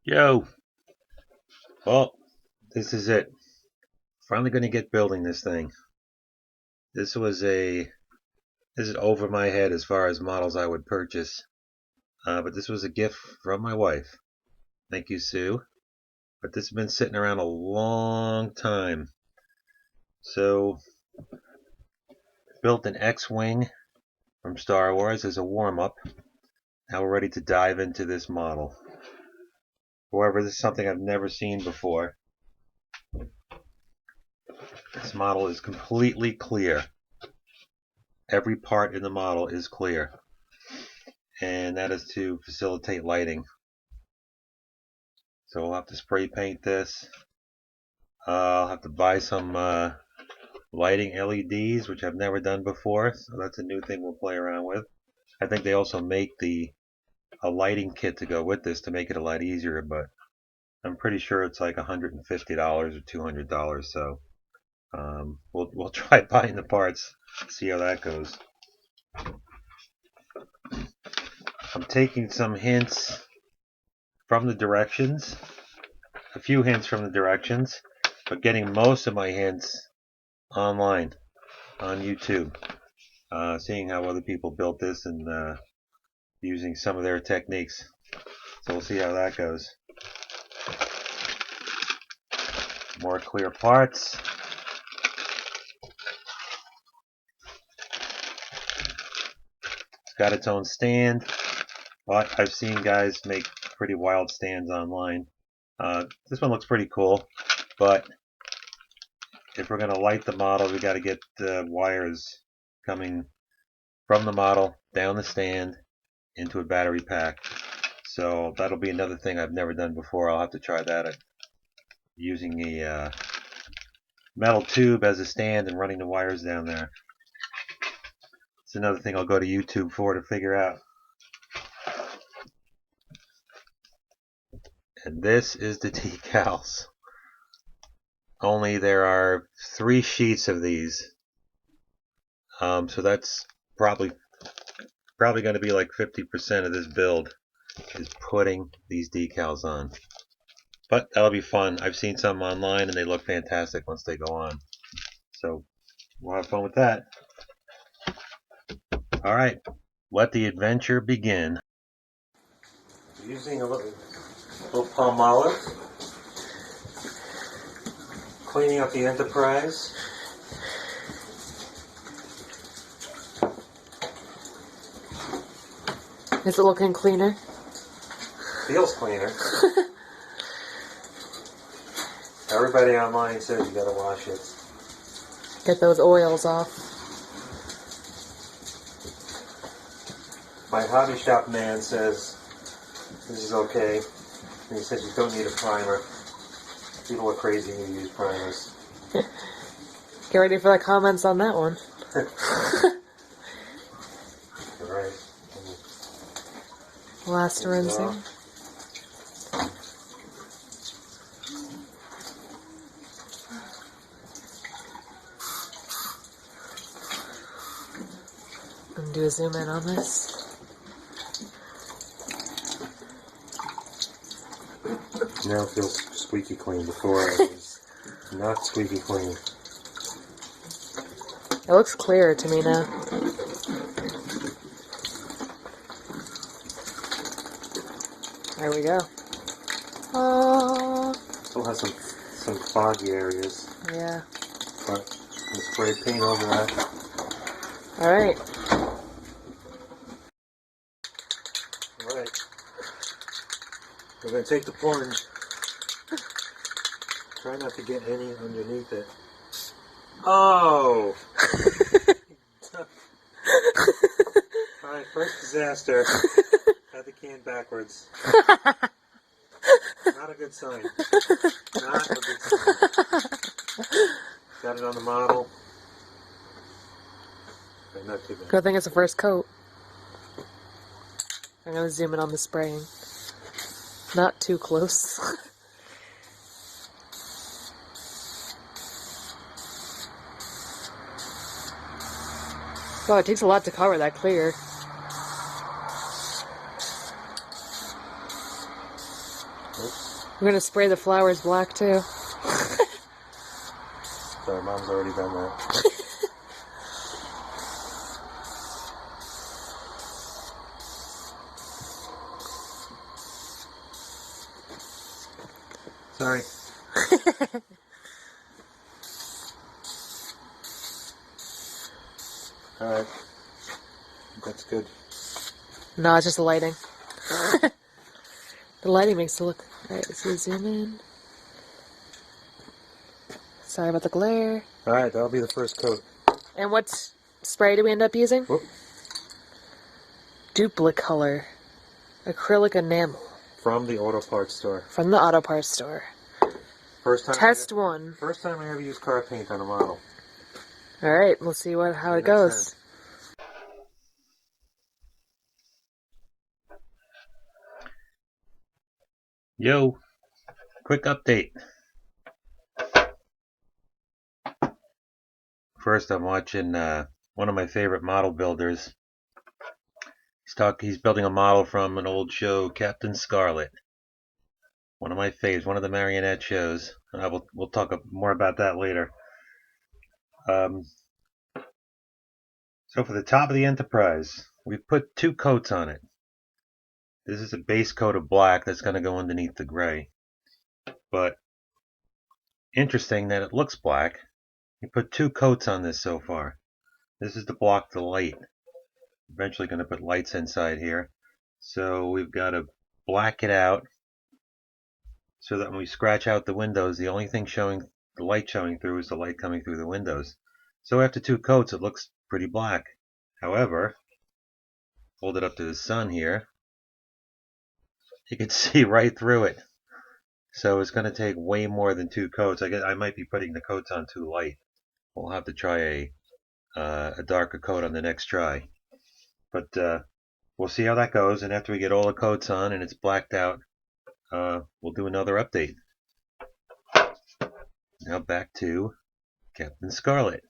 Yo, well, this is it. Finally going to get building this thing. This was this is over my head as far as models I would purchase. But this was a gift from my wife. Thank you, Sue. But this has been sitting around a long time. So, built an X-Wing from Star Wars as a warm-up. Now we're ready to dive into this model. However, this is something I've never seen before. This model is completely clear. Every part in the model is clear, and that is to facilitate lighting. So we'll have to spray paint this. I'll have to buy some lighting LEDs, which I've never done before, so that's a new thing we'll play around with. I think they also make a lighting kit to go with this to make it a lot easier, but I'm pretty sure it's like $150 or $200, so we'll try buying the parts, see how that goes. I'm taking some hints from the directions, a few hints from the directions, but getting most of my hints online on YouTube, seeing how other people built this and using some of their techniques. So we'll see how that goes. More clear parts. It's got its own stand, but I've seen guys make pretty wild stands online. This one looks pretty cool, but if we're going to light the model, we got to get the wires coming from the model down the stand into a battery pack. So that'll be another thing I've never done before. I'll have to try that, using a metal tube as a stand and running the wires down there. It's another thing I'll go to YouTube for to figure out. And this is the decals. Only there are 3 sheets of these. So that's probably going to be like 50% of this build is putting these decals on. But that'll be fun. I've seen some online and they look fantastic once they go on. So we'll have fun with that. Alright, let the adventure begin. Using a little palm olive. Cleaning up the Enterprise. Is it looking cleaner? Feels cleaner. Everybody online says you gotta wash it. Get those oils off. My hobby shop man says this is okay. And he says you don't need a primer. People are crazy when you use primers. Get ready for the comments on that one. Alright. Last rinsing. I'm do a zoom in on this. Now it feels squeaky clean. Before it was not squeaky clean. It looks clearer to me now. There we go. Still has some foggy areas. Yeah. But we'll spray paint over that. Alright. Alright. We're going to take the plunge. Try not to get any underneath it. Oh! Alright, first disaster. Had the can backwards. Not a good sign. Not a good sign. Got it on the model. Okay, not too bad. Good thing it's the first coat. I'm going to zoom in on the spraying. Not too close. Wow, it takes a lot to cover that clear. Oops. We're gonna spray the flowers black too. Sorry, Mom's already done that. Sorry. Alright. That's good. No, it's just the lighting. The lighting makes it look... Alright, let's see, zoom in. Sorry about the glare. Alright, that'll be the first coat. And what spray do we end up using? Whoop. Duplicolor. Acrylic enamel. From the auto parts store. From the auto parts store. First time Test one. First time I ever used car paint on a model. Alright, we'll see how it goes. Yo, quick update. First, I'm watching one of my favorite model builders. He's building a model from an old show, Captain Scarlet. One of my faves, one of the marionette shows. We'll talk more about that later. So for the top of the Enterprise, we put 2 coats on it. This is a base coat of black that's going to go underneath the gray. But interesting that it looks black. We put 2 coats on this so far. This is to block the light. Eventually going to put lights inside here. So we've got to black it out so that when we scratch out the windows, the only thing showing, the light showing through, is the light coming through the windows. So after 2 coats, it looks pretty black. However, hold it up to the sun here, you can see right through it. So it's going to take way more than 2 coats. I might be putting the coats on too light. We'll have to try a darker coat on the next try. But we'll see how that goes, and after we get all the coats on and it's blacked out, we'll do another update. Now back to Captain Scarlet.